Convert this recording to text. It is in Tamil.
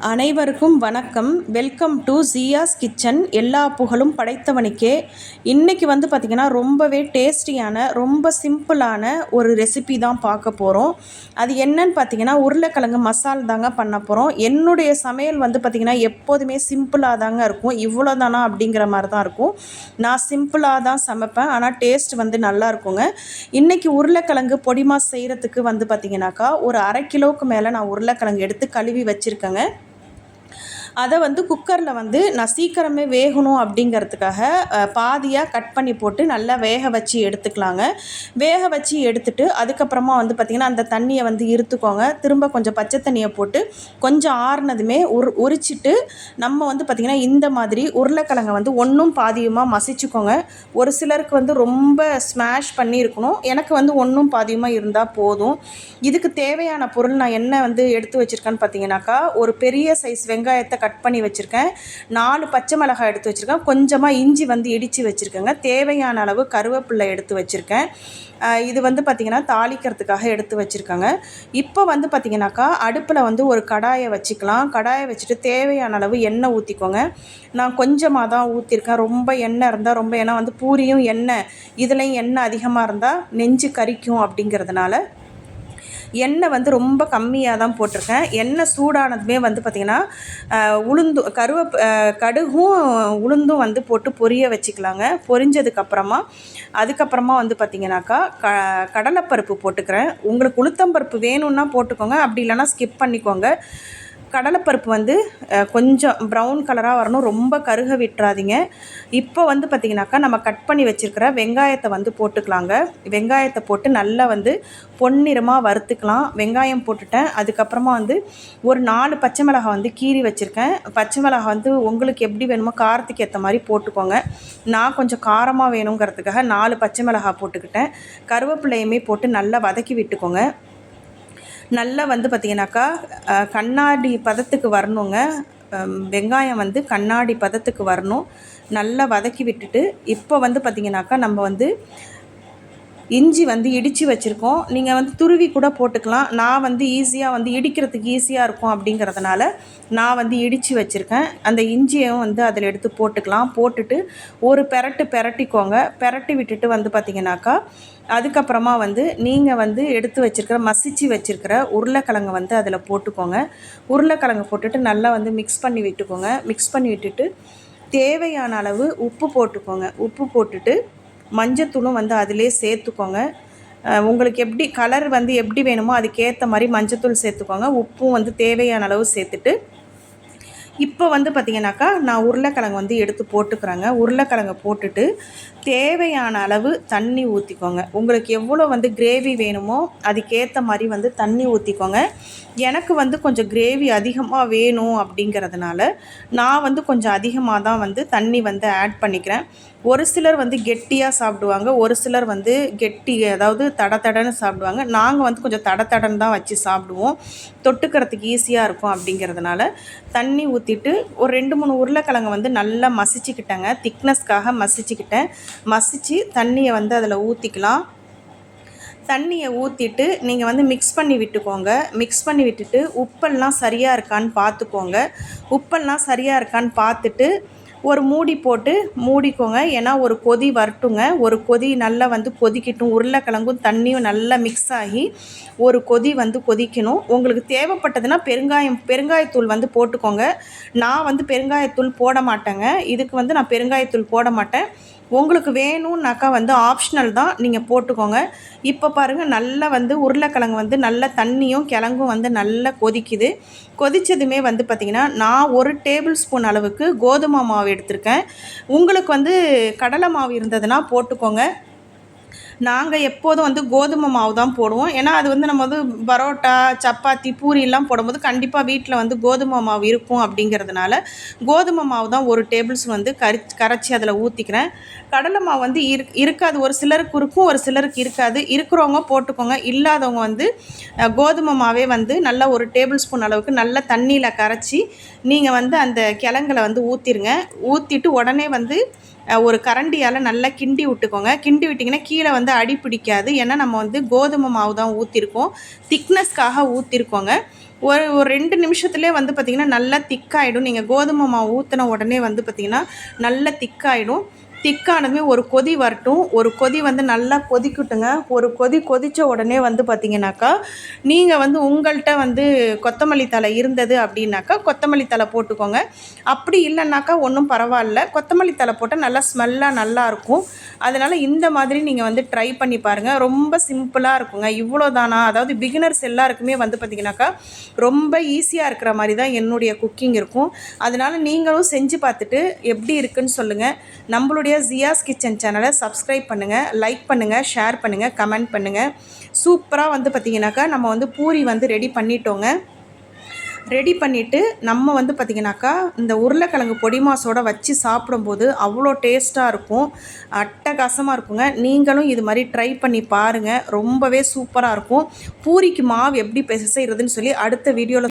அனைவருக்கும் வணக்கம். Welcome to Jiya's kitchen. எல்லா புகழும் படைத்தவனுக்கே. இன்றைக்கி பார்த்திங்கன்னா ரொம்பவே டேஸ்டியான ரொம்ப சிம்பிளான ஒரு ரெசிபி தான் பார்க்க போகிறோம். அது என்னன்னு பார்த்திங்கன்னா உருளைக்கிழங்கு மசால் தாங்க பண்ண போகிறோம். என்னுடைய சமையல் பார்த்திங்கன்னா எப்போதுமே சிம்பிளாக தாங்க இருக்கும். இவ்வளோ தானா அப்படிங்கிற மாதிரி தான் இருக்கும். நான் சிம்பிளாக தான் சமைப்பேன், ஆனால் டேஸ்ட் நல்லா இருக்குங்க. இன்றைக்கி உருளைக்கிழங்கு பொடிமா செய்கிறதுக்கு பார்த்திங்கனாக்கா ஒரு 1/2 கிலோவுக்கு மேலே நான் உருளைக்கிழங்கு எடுத்து கழுவி வச்சுருக்கேங்க. அதை குக்கரில் நான் சீக்கிரமே வேகணும் அப்படிங்கிறதுக்காக பாதியாக கட் பண்ணி போட்டு நல்லா வேக வச்சு எடுத்துக்கலாங்க. வேக வச்சு எடுத்துட்டு அதுக்கப்புறமா பார்த்திங்கன்னா அந்த தண்ணியை இருத்துக்கோங்க. திரும்ப கொஞ்சம் பச்சை தண்ணியை போட்டு கொஞ்சம் ஆறுனதுமே உரிச்சிட்டு நம்ம பார்த்திங்கன்னா இந்த மாதிரி உருளைக்கிழங்கை ஒன்றும் பாதியுமாக மசிச்சுக்கோங்க. ஒரு சிலருக்கு ரொம்ப ஸ்மாஷ் பண்ணி இருக்கணும். எனக்கு ஒன்றும் பாதியுமாக இருந்தால் போதும். இதுக்கு தேவையான பொருள் நான் என்ன எடுத்து வச்சுருக்கேன்னு பார்த்தீங்கன்னாக்கா ஒரு பெரிய சைஸ் வெங்காயத்தை கட் பண்ணி வச்சுருக்கேன். 4 பச்சை மிளகாய் எடுத்து வச்சுருக்கேன். கொஞ்சமாக இஞ்சி இடித்து வச்சுருக்கேங்க. தேவையான அளவு கருவேப்பிலை எடுத்து வச்சுருக்கேன். இது பார்த்திங்கன்னா தாளிக்கிறதுக்காக எடுத்து வச்சுருக்கேங்க. இப்போ பார்த்திங்கனாக்கா அடுப்பில் ஒரு கடாயை வச்சுக்கலாம். கடாயை வச்சுட்டு தேவையான அளவு எண்ணெய் ஊற்றிக்கோங்க. நான் கொஞ்சமாக தான் ஊற்றிருக்கேன். ரொம்ப எண்ணெய் இருந்தால் ரொம்ப ஏன்னா பூரியும் எண்ணெய் இதுலேயும் எண்ணெய் அதிகமாக இருந்தால் நெஞ்சு கரிக்கும் அப்படிங்கிறதுனால எண்ணெய் ரொம்ப கம்மியாக தான் போட்டிருக்கேன். எண்ணெய் சூடானதுமே பார்த்திங்கன்னா கடுகும் உளுந்தும் போட்டு பொரிய வச்சுக்கலாங்க. பொரிஞ்சதுக்கப்புறமா அதுக்கப்புறமா பார்த்திங்கனாக்கா கடலைப்பருப்பு போட்டுக்கிறேன். உங்களுக்கு உளுத்தம்பருப்பு வேணும்னா போட்டுக்கோங்க, அப்படி இல்லைன்னா ஸ்கிப் பண்ணிக்கோங்க. கடலைப்பருப்பு கொஞ்சம் ப்ரௌன் கலராக வரணும், ரொம்ப கருக விட்டுறாதீங்க. இப்போ பார்த்திங்கனாக்கா நம்ம கட் பண்ணி வச்சுருக்கிற வெங்காயத்தை போட்டுக்கலாங்க. வெங்காயத்தை போட்டு நல்லா பொன்னிறமாக வறுத்துக்கலாம். வெங்காயம் போட்டுட்டேன். அதுக்கப்புறமா ஒரு 4 பச்சை மிளகாய் கீறி வச்சுருக்கேன். பச்சை மிளகாய் உங்களுக்கு எப்படி வேணுமோ காரத்துக்கு ஏற்ற மாதிரி போட்டுக்கோங்க. நான் கொஞ்சம் காரமாக வேணுங்கிறதுக்காக 4 பச்சை மிளகாய் போட்டுக்கிட்டேன். கருவேப்பிலையுமே போட்டு நல்லா வதக்கி விட்டுக்கோங்க. நல்லா பார்த்திங்கனாக்கா கண்ணாடி பதத்துக்கு வரணுங்க. வெங்காயம் கண்ணாடி பதத்துக்கு வரணும். நல்லா வதக்கி விட்டுட்டு இப்போ பார்த்திங்கனாக்கா நம்ம இஞ்சி இடித்து வச்சுருக்கோம். நீங்கள் துருவி கூட போட்டுக்கலாம். நான் ஈஸியாக இடிக்கிறதுக்கு ஈஸியாக இருக்கும் அப்படிங்கிறதுனால நான் இடித்து வச்சுருக்கேன். அந்த இஞ்சியும் அதில் எடுத்து போட்டுக்கலாம். போட்டுட்டு ஒரு பெரட்டிக்கோங்க. பெரட்டி விட்டுட்டு பார்த்திங்கனாக்கா அதுக்கப்புறமா நீங்கள் எடுத்து வச்சுருக்கிற மசிச்சு வச்சுருக்கிற உருளைக்கிழங்கு அதில் போட்டுக்கோங்க. உருளைக்கிழங்கு போட்டுட்டு நல்லா மிக்ஸ் பண்ணி விட்டுக்கோங்க. மிக்ஸ் பண்ணி விட்டுட்டு தேவையான அளவு உப்பு போட்டுக்கோங்க. உப்பு போட்டுட்டு மஞ்சத்தூளும் அதிலே சேர்த்துக்கோங்க. உங்களுக்கு எப்படி கலர் எப்படி வேணுமோ அதுக்கேற்ற மாதிரி மஞ்சத்தூள் சேர்த்துக்கோங்க. உப்பும் தேவையான அளவு சேர்த்துட்டு இப்போ பார்த்திங்கனாக்கா நான் உருளைக்கிழங்கு எடுத்து போட்டுக்கிறேங்க. உருளைக்கிழங்கை போட்டுட்டு தேவையான அளவு தண்ணி ஊற்றிக்கோங்க. உங்களுக்கு எவ்வளோ கிரேவி வேணுமோ அதுக்கேற்ற மாதிரி தண்ணி ஊற்றிக்கோங்க. எனக்கு கொஞ்சம் கிரேவி அதிகமாக வேணும் அப்படிங்கிறதுனால நான் கொஞ்சம் அதிகமாக தான் தண்ணி ஆட் பண்ணிக்கிறேன். ஒரு சிலர் கெட்டியாக சாப்பிடுவாங்க, ஒரு சிலர் கெட்டி அதாவது தடன்னு சாப்பிடுவாங்க. நாங்கள் கொஞ்சம் தடன்னு தான் வச்சு சாப்பிடுவோம். தொட்டுக்கிறதுக்கு ஈஸியாக இருக்கும் அப்படிங்கிறதுனால தண்ணி ஊற்றிட்டு ஒரு 2-3 உருளைக்கிழங்கு நல்லா மசிச்சுக்கிட்டேங்க. திக்னஸ்க்காக மசிச்சுக்கிட்டேன். மசித்து தண்ணியை அதில் ஊற்றிக்கலாம். தண்ணியை ஊற்றிட்டு நீங்கள் மிக்ஸ் பண்ணி விட்டுக்கோங்க. மிக்ஸ் பண்ணி விட்டுட்டு உப்பெல்லாம் சரியாக இருக்கான்னு பார்த்துக்கோங்க. உப்பெல்லாம் சரியாக இருக்கான்னு பார்த்துட்டு ஒரு மூடி போட்டு மூடிக்கோங்க. ஏன்னா ஒரு கொதி வரட்டுங்க. ஒரு கொதி நல்லா கொதிக்கட்டும். உருளைக்கிழங்கும் தண்ணியும் நல்லா மிக்ஸ் ஆகி ஒரு கொதி கொதிக்கணும். உங்களுக்கு தேவைப்பட்டதுன்னா பெருங்காயத்தூள் போட்டுக்கோங்க. நான் பெருங்காயத்தூள் போட மாட்டேங்க. இதுக்கு நான் பெருங்காயத்தூள் போட மாட்டேன். உங்களுக்கு வேணும்னாக்கா ஆப்ஷனல் தான், நீங்கள் போட்டுக்கோங்க. இப்போ பாருங்கள் நல்லா உருளைக்கிழங்கு நல்லா தண்ணியும் கிழங்கும் நல்லா கொதிக்குது. கொதித்ததுமே பார்த்திங்கன்னா நான் 1 டேபிள் ஸ்பூன் அளவுக்கு கோதுமை மாவு எடுத்திருக்கேன். உங்களுக்கு கடலை மாவு இருந்ததுன்னா போட்டுக்கோங்க. நாங்கள் எப்போதும் கோதுமை மாவு தான் போடுவோம். ஏன்னா அது நம்ம பரோட்டா சப்பாத்தி பூரியெல்லாம் போடும்போது கண்டிப்பாக வீட்டில் கோதுமை மாவு இருக்கும் அப்படிங்கிறதுனால கோதுமை மாவு தான் 1 டேபிள் ஸ்பூன் கரைச்சி அதில் ஊற்றிக்கிறேன். கடலை மாவு இருக்காது, ஒரு சிலருக்கு இருக்கும், ஒரு சிலருக்கு இருக்காது. இருக்கிறவங்க போட்டுக்கோங்க. இல்லாதவங்க கோதுமை மாவே நல்லா 1 டேபிள் ஸ்பூன் அளவுக்கு நல்லா தண்ணியில் கரைச்சி நீங்கள் அந்த கிழங்குல ஊற்றிடுங்க. ஊற்றிட்டு உடனே ஒரு கரண்டியால் நல்லா கிண்டி விட்டுக்கோங்க. கிண்டி விட்டிங்கன்னா கீழே அடி பிடிக்காது. ஏன்னா நம்ம கோதுமை மாவு தான் ஊற்றிருக்கோம், திக்னஸ்க்காக ஊற்றிருக்கோங்க. ஒரு 2 நிமிஷத்துலேயே வந்து பார்த்திங்கன்னா நல்லா திக்காயிடும். நீங்கள் கோதுமை மாவு ஊற்றின உடனே வந்து பார்த்திங்கன்னா நல்லா திக்காயிடும். திக்கானதுமே ஒரு கொதி வரட்டும். ஒரு கொதி வந்து நல்லா கொதிக்கட்டுங்க. ஒரு கொதி கொதித்த உடனே வந்து பார்த்திங்கனாக்கா, நீங்கள் வந்து உங்கள்கிட்ட வந்து கொத்தமல்லி தழை இருந்தது அப்படின்னாக்கா கொத்தமல்லி தழை போட்டுக்கோங்க. அப்படி இல்லைன்னாக்கா ஒன்றும் பரவாயில்ல. கொத்தமல்லி தழை போட்டால் நல்லா ஸ்மெல்லாக நல்லாயிருக்கும். அதனால் இந்த மாதிரி நீங்கள் வந்து ட்ரை பண்ணி பாருங்கள். ரொம்ப சிம்பிளாக இருக்குங்க. இவ்வளோ தானா? அதாவது பிகினர்ஸ் எல்லாருக்குமே வந்து பார்த்திங்கனாக்கா ரொம்ப ஈஸியாக இருக்கிற மாதிரி தான் என்னுடைய குக்கிங் இருக்கும். அதனால் நீங்களும் செஞ்சு பார்த்துட்டு எப்படி இருக்குன்னு சொல்லுங்கள். நம்மளுடைய ஜியாஸ் கிச்சன் சேனலை சப்ஸ்கிரைப் பண்ணுங்கள், லைக் பண்ணுங்கள், ஷேர் பண்ணுங்கள், கமெண்ட் பண்ணுங்கள். சூப்பராக வந்து பார்த்திங்கனாக்கா நம்ம வந்து பூரி வந்து ரெடி பண்ணிட்டோங்க. ரெடி பண்ணிவிட்டு நம்ம வந்து பார்த்திங்கனாக்கா இந்த உருளைக்கிழங்கு பொடி மாஸோடு வச்சு சாப்பிடும்போது அவ்வளோ டேஸ்ட்டாக இருக்கும். அட்டகாசமாக இருக்குங்க. நீங்களும் இது மாதிரி ட்ரை பண்ணி பாருங்கள். ரொம்பவே சூப்பராக இருக்கும். பூரிக்கு மாவு எப்படி செய்கிறதுன்னு சொல்லி அடுத்த வீடியோவில்